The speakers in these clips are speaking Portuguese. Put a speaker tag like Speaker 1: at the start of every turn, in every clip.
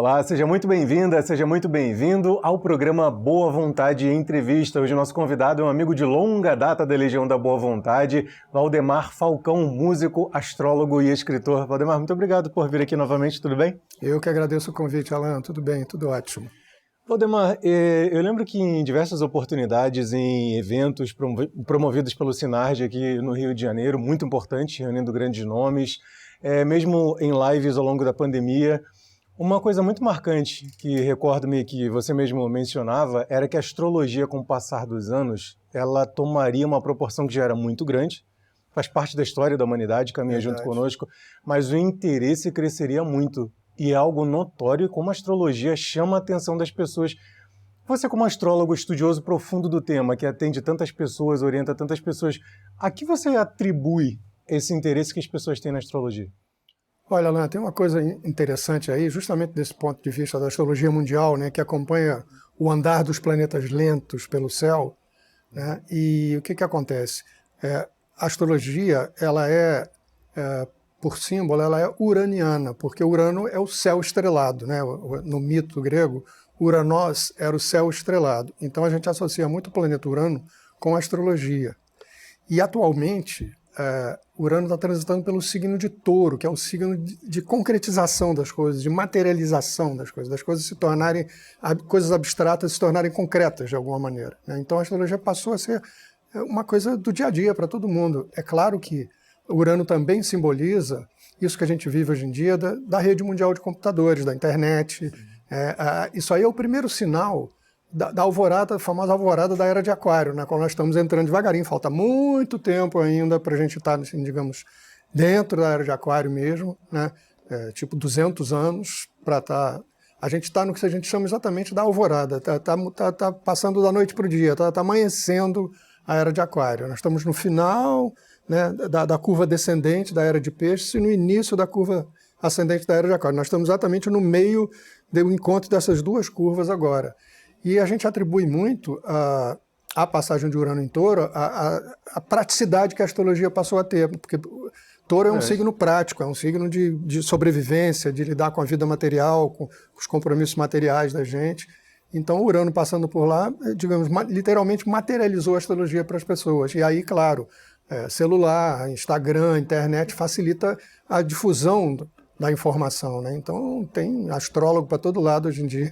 Speaker 1: Olá, seja muito bem-vinda, seja muito bem-vindo ao programa Boa Vontade Entrevista. Hoje o nosso convidado é um amigo de longa data da Legião da Boa Vontade, Valdemar Falcão, músico, astrólogo e escritor. Valdemar, muito obrigado por vir aqui novamente, tudo bem?
Speaker 2: Eu que agradeço o convite, Alan, tudo bem, tudo ótimo.
Speaker 1: Valdemar, eu lembro que em diversas oportunidades, em eventos promovidos pelo Sinarge aqui no Rio de Janeiro, muito importante, reunindo grandes nomes, mesmo em lives ao longo da pandemia, uma coisa muito marcante que recordo-me que você mesmo mencionava era que a astrologia, com o passar dos anos, ela tomaria uma proporção que já era muito grande, faz parte da história da humanidade, caminha junto conosco, mas o interesse cresceria muito. E é algo notório como a astrologia chama a atenção das pessoas. Você, como astrólogo estudioso profundo do tema, que atende tantas pessoas, orienta tantas pessoas, a que você atribui esse interesse que as pessoas têm na astrologia?
Speaker 2: Olha, Alan, tem uma coisa interessante aí, justamente desse ponto de vista da astrologia mundial, né, que acompanha o andar dos planetas lentos pelo céu, né, e o que acontece? A astrologia, ela por símbolo, ela é uraniana, porque Urano é o céu estrelado, né? No mito grego, Uranos era o céu estrelado. Então a gente associa muito o planeta Urano com a astrologia. E atualmente, Urano está transitando pelo signo de Touro, que é um signo de concretização das coisas, de materialização das coisas se tornarem, coisas abstratas se tornarem concretas de alguma maneira, né? Então a astrologia passou a ser uma coisa do dia a dia para todo mundo. É claro que Urano também simboliza isso que a gente vive hoje em dia da rede mundial de computadores, da internet. Isso aí é o primeiro sinal da alvorada, a famosa alvorada da Era de Aquário, na qual nós estamos entrando devagarinho. Falta muito tempo ainda para a gente estar, assim, digamos, dentro da Era de Aquário mesmo, né? Tipo 200 anos para estar... A gente está no que a gente chama exatamente da alvorada, tá passando da noite para o dia, tá amanhecendo a Era de Aquário. Nós estamos no final, né, da curva descendente da Era de Peixes e no início da curva ascendente da Era de Aquário. Nós estamos exatamente no meio do encontro dessas duas curvas agora. E a gente atribui muito a passagem de Urano em Touro a praticidade que a astrologia passou a ter, porque Touro é um signo prático, é um signo de sobrevivência, de lidar com a vida material, com os compromissos materiais da gente. Então, Urano passando por lá, digamos, literalmente materializou a astrologia para as pessoas. E aí, claro, celular, Instagram, internet facilita a difusão da informação, né? Então, tem astrólogo para todo lado hoje em dia,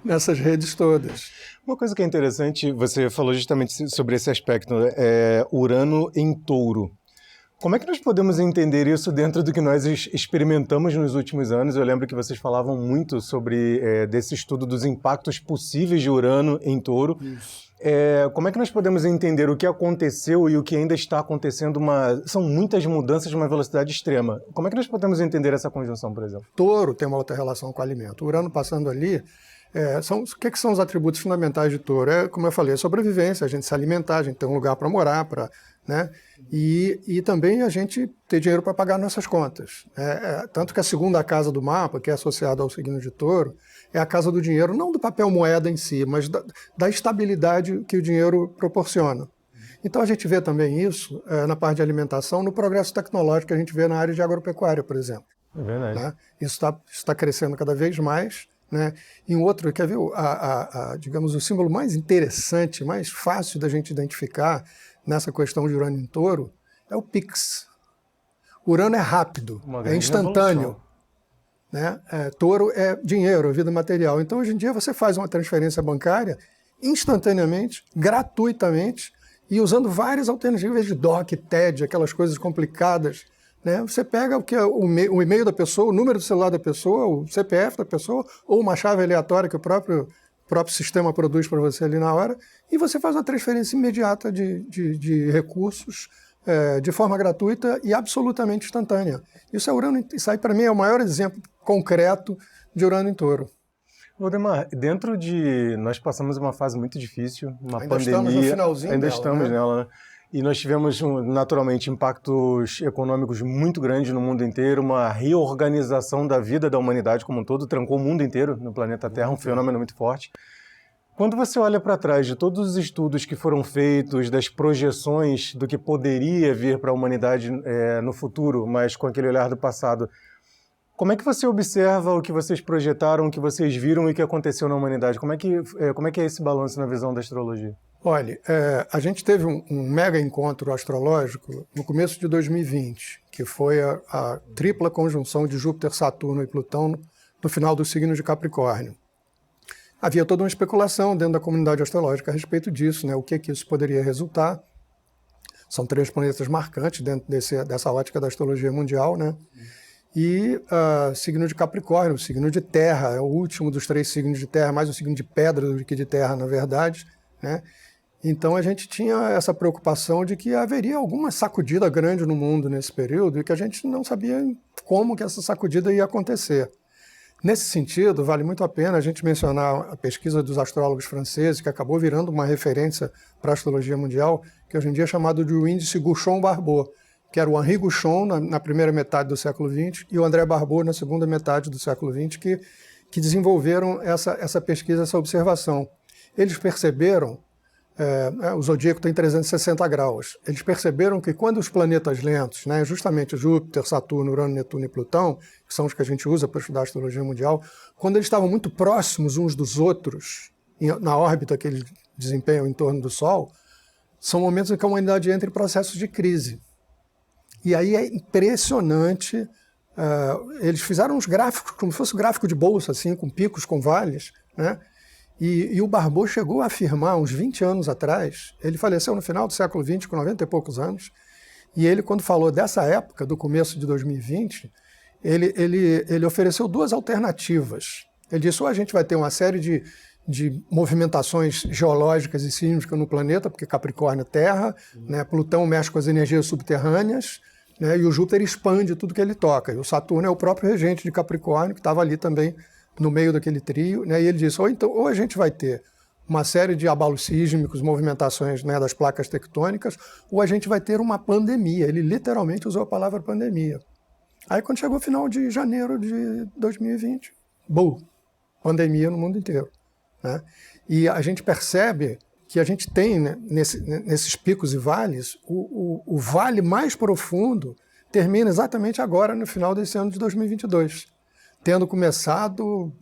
Speaker 2: nessas redes todas.
Speaker 1: Uma coisa que é interessante, você falou justamente sobre esse aspecto, Urano em Touro. Como é que nós podemos entender isso dentro do que nós experimentamos nos últimos anos? Eu lembro que vocês falavam muito sobre desse estudo dos impactos possíveis de Urano em Touro. Como é que nós podemos entender o que aconteceu e o que ainda está acontecendo? São muitas mudanças de uma velocidade extrema. Como é que nós podemos entender essa conjunção, por exemplo?
Speaker 2: Touro tem uma outra relação com o alimento. Urano passando ali... o que são os atributos fundamentais de Touro? Como eu falei, a sobrevivência, a gente se alimentar, a gente ter um lugar para morar, né? E também a gente ter dinheiro para pagar nossas contas. Tanto que a segunda casa do mapa, que é associada ao signo de Touro, é a casa do dinheiro, não do papel moeda em si, mas da estabilidade que o dinheiro proporciona. Então a gente vê também isso na parte de alimentação, no progresso tecnológico que a gente vê na área de agropecuária, por exemplo.
Speaker 1: É verdade.
Speaker 2: Né? Isso está crescendo cada vez mais. Né? E um outro, quer ver, digamos, o símbolo mais interessante, mais fácil da gente identificar nessa questão de Urano em Touro é o Pix. Urano é rápido, é instantâneo. Né? Touro é dinheiro, é vida material. Então, hoje em dia, você faz uma transferência bancária instantaneamente, gratuitamente, e usando várias alternativas de DOC, TED, aquelas coisas complicadas. Né? Você pega o e-mail da pessoa, o número do celular da pessoa, o CPF da pessoa, ou uma chave aleatória que o próprio sistema produz para você ali na hora, e você faz uma transferência imediata de recursos de forma gratuita e absolutamente instantânea. Isso aí para mim é o maior exemplo concreto de Urano em Touro.
Speaker 1: Valdemar, nós passamos uma fase muito difícil, uma
Speaker 2: ainda
Speaker 1: pandemia.
Speaker 2: Estamos no finalzinho
Speaker 1: ainda
Speaker 2: dela,
Speaker 1: estamos
Speaker 2: né?
Speaker 1: nela, né? E nós tivemos, naturalmente, impactos econômicos muito grandes no mundo inteiro, uma reorganização da vida da humanidade como um todo, trancou o mundo inteiro no planeta Terra, um fenômeno muito forte. Quando você olha para trás de todos os estudos que foram feitos, das projeções do que poderia vir para a humanidade no futuro, mas com aquele olhar do passado, Como é que você observa o que vocês projetaram, o que vocês viram e o que aconteceu na humanidade? Como é que é esse balanço na visão da astrologia?
Speaker 2: Olha, a gente teve um mega encontro astrológico no começo de 2020, que foi a tripla conjunção de Júpiter, Saturno e Plutão no final do signo de Capricórnio. Havia toda uma especulação dentro da comunidade astrológica a respeito disso, né? O que isso poderia resultar. São 3 planetas marcantes dentro dessa ótica da astrologia mundial, né? E signo de Capricórnio, signo de terra, é o último dos 3 signos de terra, mais um signo de pedra do que de terra, na verdade, né? Então a gente tinha essa preocupação de que haveria alguma sacudida grande no mundo nesse período e que a gente não sabia como que essa sacudida ia acontecer. Nesse sentido, vale muito a pena a gente mencionar a pesquisa dos astrólogos franceses, que acabou virando uma referência para a astrologia mundial, que hoje em dia é chamado de o índice Gouchon-Barbot, que era o Henri Gouchon na primeira metade do século XX e o André Barbeau na segunda metade do século XX, que desenvolveram essa pesquisa, essa observação. Eles perceberam, o zodíaco tem 360 graus, eles perceberam que quando os planetas lentos, né, justamente Júpiter, Saturno, Urano, Netuno e Plutão, que são os que a gente usa para estudar a astrologia mundial, quando eles estavam muito próximos uns dos outros, na órbita que eles desempenham em torno do Sol, são momentos em que a humanidade entra em processos de crise. E aí é impressionante, eles fizeram uns gráficos, como se fosse um gráfico de bolsa, assim, com picos, com vales, né? E o Barbeau chegou a afirmar, uns 20 anos atrás, ele faleceu no final do século XX, com 90 e poucos anos, e ele, quando falou dessa época, do começo de 2020, ele ofereceu 2 alternativas. Ele disse, ou a gente vai ter uma série de movimentações geológicas e sísmicas no planeta, porque Capricórnio é terra, né, Plutão mexe com as energias subterrâneas, né, e o Júpiter expande tudo que ele toca. E o Saturno é o próprio regente de Capricórnio, que estava ali também no meio daquele trio, né, e ele disse, ou a gente vai ter uma série de abalos sísmicos, movimentações, né, das placas tectônicas, ou a gente vai ter uma pandemia. Ele literalmente usou a palavra pandemia. Aí quando chegou o final de janeiro de 2020, pandemia no mundo inteiro. Né? E a gente percebe que a gente tem, né, nesses picos e vales, o vale mais profundo termina exatamente agora, no final desse ano de 2022. Tendo começado,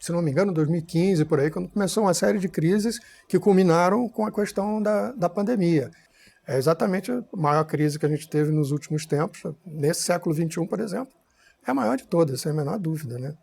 Speaker 2: se não me engano, em 2015, por aí, quando começou uma série de crises que culminaram com a questão da pandemia. É exatamente a maior crise que a gente teve nos últimos tempos, nesse século XXI, por exemplo, é a maior de todas, sem a menor dúvida, né?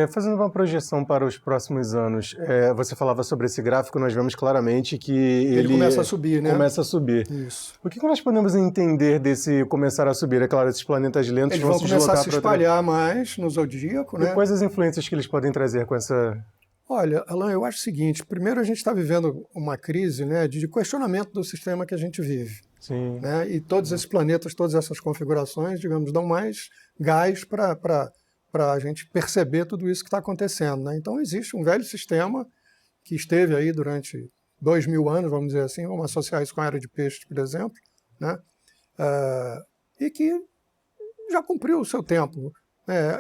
Speaker 1: Fazendo uma projeção para os próximos anos, você falava sobre esse gráfico, nós vemos claramente que ele
Speaker 2: começa a subir, né?
Speaker 1: Começa a subir.
Speaker 2: Isso.
Speaker 1: O que nós podemos entender desse começar a subir? É claro, esses planetas lentos
Speaker 2: eles vão
Speaker 1: se
Speaker 2: começar a
Speaker 1: deslocar
Speaker 2: se espalhar mais no zodíaco, né?
Speaker 1: E quais as influências que eles podem trazer com essa...
Speaker 2: Olha, Alan, eu acho o seguinte, primeiro a gente está vivendo uma crise, né, de questionamento do sistema que a gente vive.
Speaker 1: Sim.
Speaker 2: Né? E todos esses planetas, todas essas configurações, digamos, dão mais gás para a gente perceber tudo isso que está acontecendo. Né? Então existe um velho sistema que esteve aí durante 2000 anos, vamos dizer assim, vamos associar isso com a Era de Peixes, por exemplo, né? E que já cumpriu o seu tempo.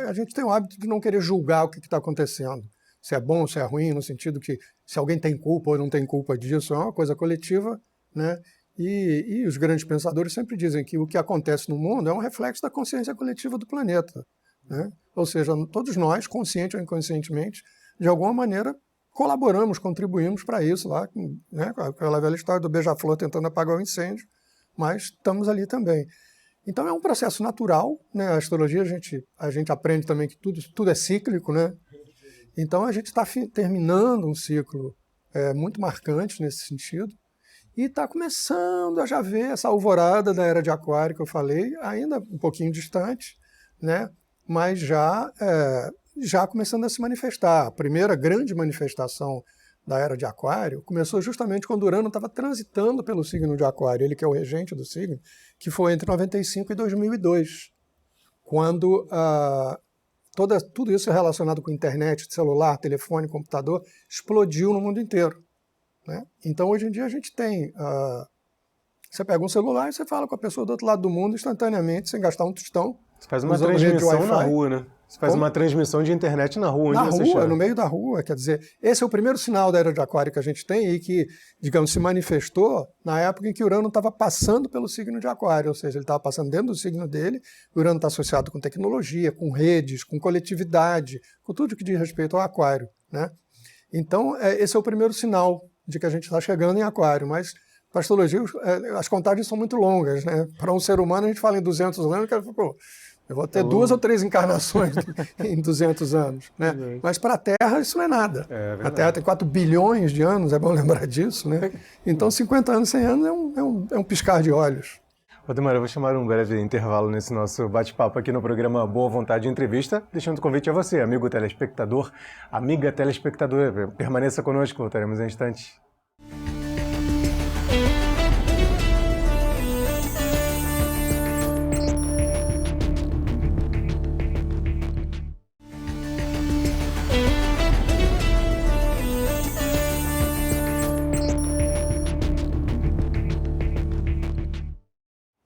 Speaker 2: A gente tem o hábito de não querer julgar o que está acontecendo, se é bom, se é ruim, no sentido que se alguém tem culpa ou não tem culpa disso, é uma coisa coletiva, né? E os grandes pensadores sempre dizem que o que acontece no mundo é um reflexo da consciência coletiva do planeta. Né? Ou seja, todos nós, consciente ou inconscientemente, de alguma maneira colaboramos, contribuímos para isso, lá, né? Aquela velha história do beija-flor tentando apagar o incêndio, mas estamos ali também. Então é um processo natural, né? A astrologia a gente aprende também que tudo é cíclico, né? Então a gente está terminando um ciclo muito marcante nesse sentido e está começando a já ver essa alvorada da Era de Aquário que eu falei, ainda um pouquinho distante, né? Mas já começando a se manifestar. A primeira grande manifestação da Era de Aquário começou justamente quando Urano estava transitando pelo signo de Aquário, ele que é o regente do signo, que foi entre 95 e 2002, quando tudo isso relacionado com internet, celular, telefone, computador, explodiu no mundo inteiro. Né? Então, hoje em dia, a gente tem... você pega um celular e você fala com a pessoa do outro lado do mundo instantaneamente, sem gastar um tostão.
Speaker 1: Você faz uma transmissão na rua, né? Você faz uma transmissão de internet na rua, onde você
Speaker 2: rua,
Speaker 1: chega.
Speaker 2: no meio da rua, quer dizer, esse é o primeiro sinal da era de Aquário que a gente tem e que, digamos, se manifestou na época em que Urano estava passando pelo signo de Aquário, ou seja, ele estava passando dentro do signo dele. Urano está associado com tecnologia, com redes, com coletividade, com tudo que diz respeito ao Aquário, né? Então, esse é o primeiro sinal de que a gente está chegando em Aquário, mas para a astrologia as contagens são muito longas, né? Para um ser humano a gente fala em 200 anos, eu vou ter 2 ou 3 encarnações em 200 anos, né? Mas para a Terra isso não é nada. A Terra tem 4 bilhões de anos, é bom lembrar disso, né? Então 50 anos, 100 anos é um piscar de olhos.
Speaker 1: Valdemar, eu vou chamar um breve intervalo nesse nosso bate-papo aqui no programa Boa Vontade Entrevista, deixando o convite a você, amigo telespectador, amiga telespectadora. Permaneça conosco, voltaremos em instantes.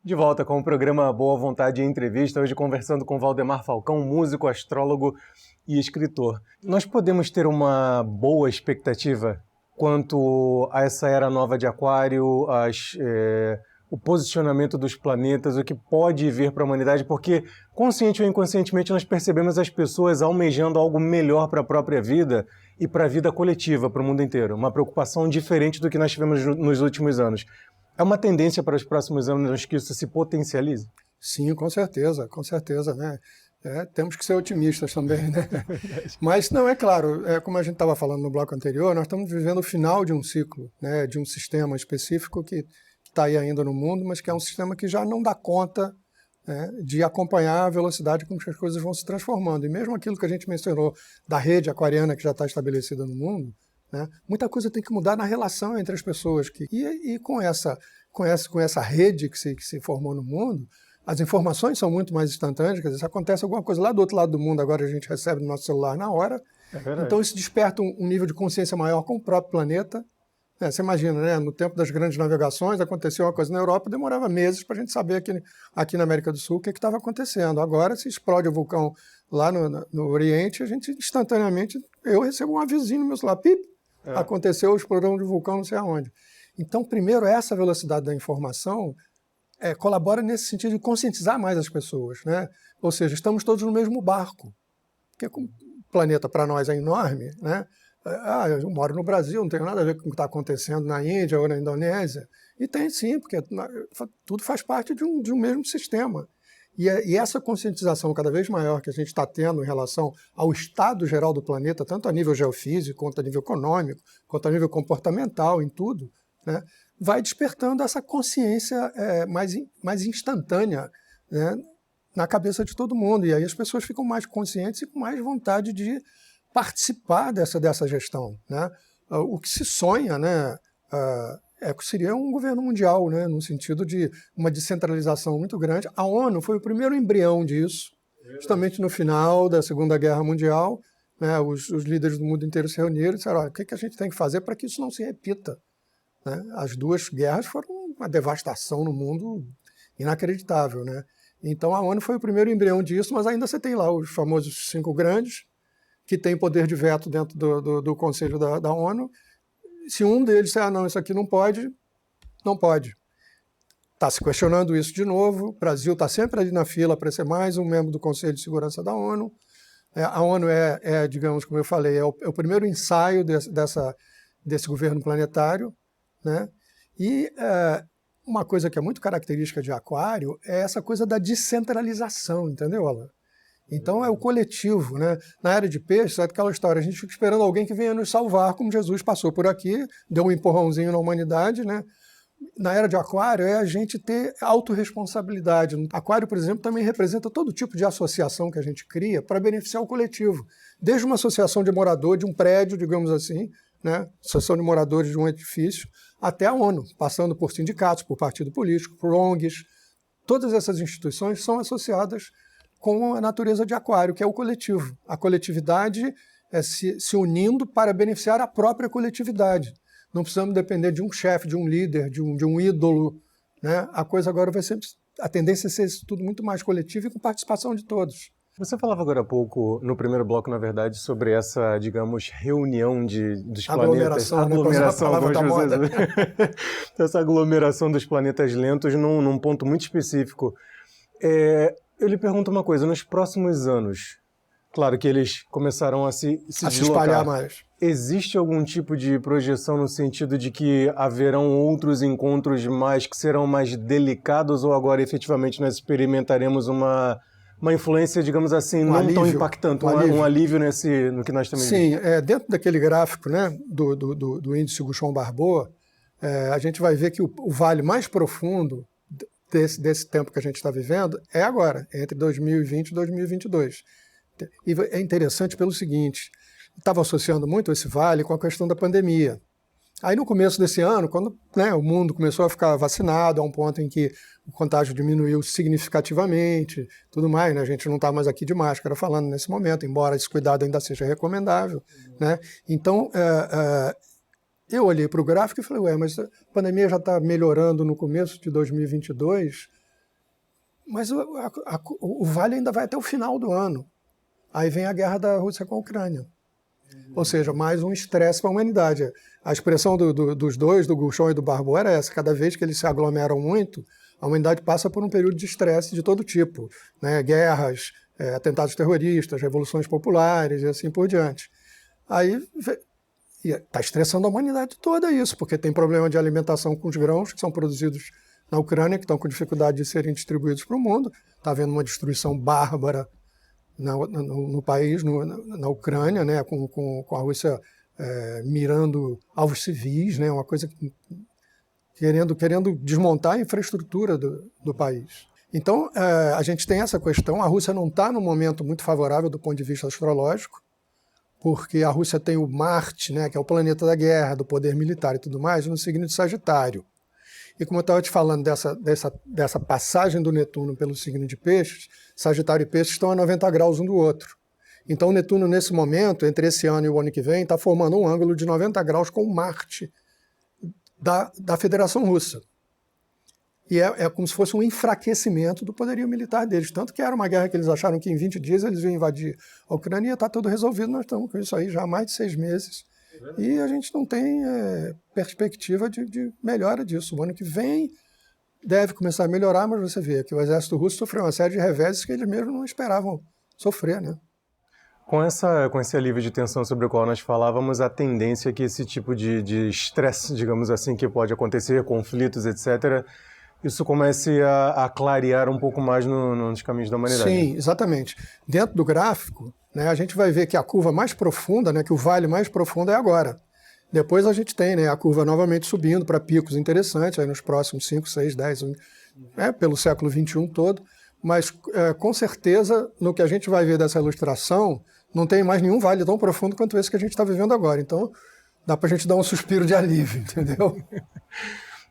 Speaker 1: De volta com o programa Boa Vontade Entrevista, hoje conversando com Valdemar Falcão, músico, astrólogo e escritor. Nós podemos ter uma boa expectativa quanto a essa era nova de Aquário, o posicionamento dos planetas, o que pode vir para a humanidade, porque consciente ou inconscientemente nós percebemos as pessoas almejando algo melhor para a própria vida e para a vida coletiva, para o mundo inteiro. Uma preocupação diferente do que nós tivemos nos últimos anos. É uma tendência para os próximos anos que isso se potencialize?
Speaker 2: Sim, com certeza, né? Temos que ser otimistas também, né? Mas não, é claro, como a gente estava falando no bloco anterior, nós estamos vivendo o final de um ciclo, né, de um sistema específico que está aí ainda no mundo, mas que é um sistema que já não dá conta, né, de acompanhar a velocidade com que as coisas vão se transformando. E mesmo aquilo que a gente mencionou da rede aquariana que já está estabelecida no mundo, né, muita coisa tem que mudar na relação entre as pessoas. E com essa rede que se formou no mundo, as informações são muito mais instantâneas. Quer dizer, se acontece alguma coisa lá do outro lado do mundo, agora a gente recebe no nosso celular na hora. Então isso desperta um nível de consciência maior com o próprio planeta. Você imagina, né? No tempo das grandes navegações, aconteceu uma coisa na Europa, demorava meses para a gente saber aqui na América do Sul o que estava acontecendo. Agora, se explode o vulcão lá no Oriente, a gente instantaneamente, eu recebo um avisinho no meu celular, pip, aconteceu a explosão de vulcão não sei aonde. Então, primeiro, essa velocidade da informação colabora nesse sentido de conscientizar mais as pessoas, né? Ou seja, estamos todos no mesmo barco. Porque o planeta para nós é enorme, né? Eu moro no Brasil, não tenho nada a ver com o que está acontecendo na Índia ou na Indonésia. E tem sim, porque tudo faz parte de um mesmo sistema. E essa conscientização cada vez maior que a gente está tendo em relação ao estado geral do planeta, tanto a nível geofísico, quanto a nível econômico, quanto a nível comportamental, em tudo, né, vai despertando essa consciência mais instantânea, né, na cabeça de todo mundo. E aí as pessoas ficam mais conscientes e com mais vontade de participar dessa gestão, né? O que se sonha, né, seria um governo mundial, né, no sentido de uma descentralização muito grande. A ONU foi o primeiro embrião disso, justamente no final da Segunda Guerra Mundial, né, os líderes do mundo inteiro se reuniram e disseram: olha, o que a gente tem que fazer para que isso não se repita? Né? As duas guerras foram uma devastação no mundo inacreditável, né? Então a ONU foi o primeiro embrião disso, mas ainda você tem lá os famosos 5 grandes, que tem poder de veto dentro do Conselho da ONU. Se um deles disser, não, isso aqui não pode, não pode. Está se questionando isso de novo. O Brasil está sempre ali na fila para ser mais um membro do Conselho de Segurança da ONU. A ONU digamos, como eu falei, é o primeiro ensaio desse governo planetário, né? E uma coisa que é muito característica de Aquário é essa coisa da descentralização, entendeu, Alan? Então é o coletivo, né? Na era de peixes, é aquela história, a gente fica esperando alguém que venha nos salvar, como Jesus passou por aqui, deu um empurrãozinho na humanidade, né? Na era de Aquário é a gente ter autorresponsabilidade. Aquário, por exemplo, também representa todo tipo de associação que a gente cria para beneficiar o coletivo. Desde uma associação de morador de um prédio, digamos assim, né? Associação de moradores de um edifício, até a ONU, passando por sindicatos, por partido político, por ONGs. Todas essas instituições são associadas com a natureza de Aquário, que é o coletivo. A coletividade se unindo para beneficiar a própria coletividade. Não precisamos depender de um chefe, de um líder, de um ídolo, né? A coisa agora vai ser, a tendência é ser tudo muito mais coletivo e com participação de todos.
Speaker 1: Você falava agora há pouco, no primeiro bloco, na verdade, sobre essa, digamos, reunião dos planetas.
Speaker 2: Aglomeração, né?
Speaker 1: Algumas pessoas. Essa aglomeração dos planetas lentos num ponto muito específico. Eu lhe pergunto uma coisa, nos próximos anos, claro que eles começarão a se
Speaker 2: espalhar mais.
Speaker 1: Existe algum tipo de projeção no sentido de que haverão outros encontros que serão mais delicados, ou agora efetivamente nós experimentaremos uma influência, digamos assim, não tão impactante, um alívio no que nós estamos
Speaker 2: vendo? Sim, dentro daquele gráfico, né, do índice Gouchon-Barbeau, a gente vai ver que o vale mais profundo desse tempo que a gente está vivendo é agora, entre 2020 e 2022. E é interessante pelo seguinte, estava associando muito esse vale com a questão da pandemia. Aí no começo desse ano, quando o mundo começou a ficar vacinado, a um ponto em que o contágio diminuiu significativamente, tudo mais, né? A gente não está mais aqui de máscara falando nesse momento, embora esse cuidado ainda seja recomendável, né? Então, eu olhei para o gráfico e falei, mas a pandemia já está melhorando no começo de 2022, mas o vale ainda vai até o final do ano. Aí vem a guerra da Rússia com a Ucrânia. Ou seja, mais um estresse para a humanidade. A expressão dos dois, do Gouchon e do Barbeau, era essa. Cada vez que eles se aglomeram muito, a humanidade passa por um período de estresse de todo tipo, né? Guerras, atentados terroristas, revoluções populares e assim por diante. Aí está estressando a humanidade toda isso, porque tem problema de alimentação com os grãos que são produzidos na Ucrânia, que estão com dificuldade de serem distribuídos para o mundo. Está havendo uma destruição bárbara no país, na Ucrânia, né, com a Rússia mirando alvos civis, né, uma coisa querendo desmontar a infraestrutura do país. Então, a gente tem essa questão, a Rússia não está num momento muito favorável do ponto de vista astrológico, porque a Rússia tem o Marte, né, que é o planeta da guerra, do poder militar e tudo mais, no signo de Sagitário. E como eu estava te falando dessa passagem do Netuno pelo signo de Peixes, Sagitário e Peixes estão a 90 graus um do outro. Então o Netuno, nesse momento, entre esse ano e o ano que vem, está formando um ângulo de 90 graus com o Marte da Federação Russa. E é como se fosse um enfraquecimento do poderio militar deles. Tanto que era uma guerra que eles acharam que em 20 dias eles iam invadir a Ucrânia e está tudo resolvido. Nós estamos com isso aí já há mais de 6 meses. E a gente não tem perspectiva de melhora disso. O ano que vem deve começar a melhorar, mas você vê que o exército russo sofreu uma série de reveses que eles mesmos não esperavam sofrer, né?
Speaker 1: Com esse alívio de tensão sobre o qual nós falávamos, a tendência é que esse tipo de estresse, digamos assim, que pode acontecer, conflitos, etc., isso comece a clarear um pouco mais nos caminhos da humanidade.
Speaker 2: Sim, exatamente. Dentro do gráfico, né, a gente vai ver que a curva mais profunda, né, que o vale mais profundo é agora. Depois a gente tem, né, a curva novamente subindo para picos interessantes aí nos próximos 5, 6, 10, pelo século XXI todo. Mas, com certeza, no que a gente vai ver dessa ilustração, não tem mais nenhum vale tão profundo quanto esse que a gente está vivendo agora. Então, dá para a gente dar um suspiro de alívio, entendeu?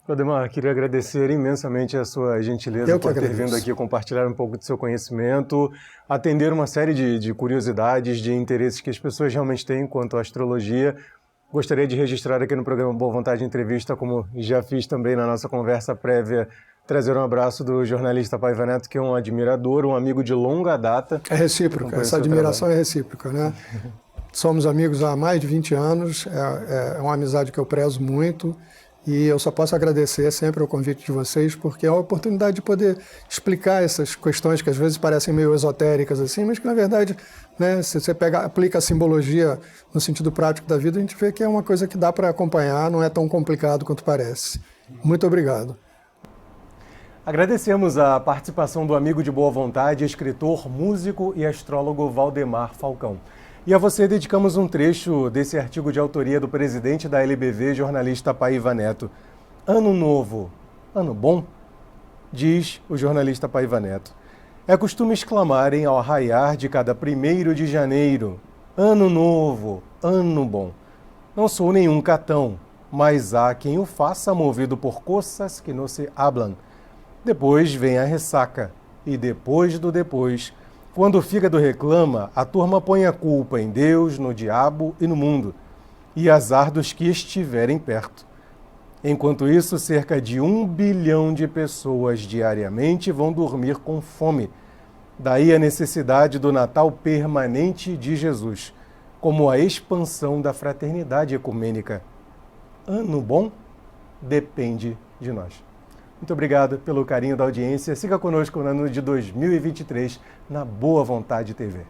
Speaker 1: Ademar, queria agradecer imensamente a sua gentileza por ter vindo aqui compartilhar um pouco do seu conhecimento, atender uma série de curiosidades, de interesses que as pessoas realmente têm quanto à astrologia. Gostaria de registrar aqui no programa Boa Vontade Entrevista, como já fiz também na nossa conversa prévia, trazer um abraço do jornalista Paiva Neto, que é um admirador, um amigo de longa data.
Speaker 2: É recíproca, essa admiração é recíproca, né? Somos amigos há mais de 20 anos, é uma amizade que eu prezo muito. E eu só posso agradecer sempre o convite de vocês, porque é a oportunidade de poder explicar essas questões que às vezes parecem meio esotéricas, assim, mas que na verdade, né, se você aplica a simbologia no sentido prático da vida, a gente vê que é uma coisa que dá para acompanhar, não é tão complicado quanto parece. Muito obrigado.
Speaker 1: Agradecemos a participação do amigo de boa vontade, escritor, músico e astrólogo Valdemar Falcão. E a você dedicamos um trecho desse artigo de autoria do presidente da LBV, jornalista Paiva Neto. Ano novo, ano bom? Diz o jornalista Paiva Neto. É costume exclamarem ao raiar de cada 1º de janeiro, ano novo, ano bom. Não sou nenhum catão, mas há quem o faça movido por coisas que não se hablam. Depois vem a ressaca, e depois do depois, quando o fígado reclama, a turma põe a culpa em Deus, no diabo e no mundo, e azar dos que estiverem perto. Enquanto isso, cerca de 1 bilhão de pessoas diariamente vão dormir com fome. Daí a necessidade do Natal permanente de Jesus, como a expansão da fraternidade ecumênica. Ano bom depende de nós. Muito obrigado pelo carinho da audiência. Siga conosco no ano de 2023 na Boa Vontade TV.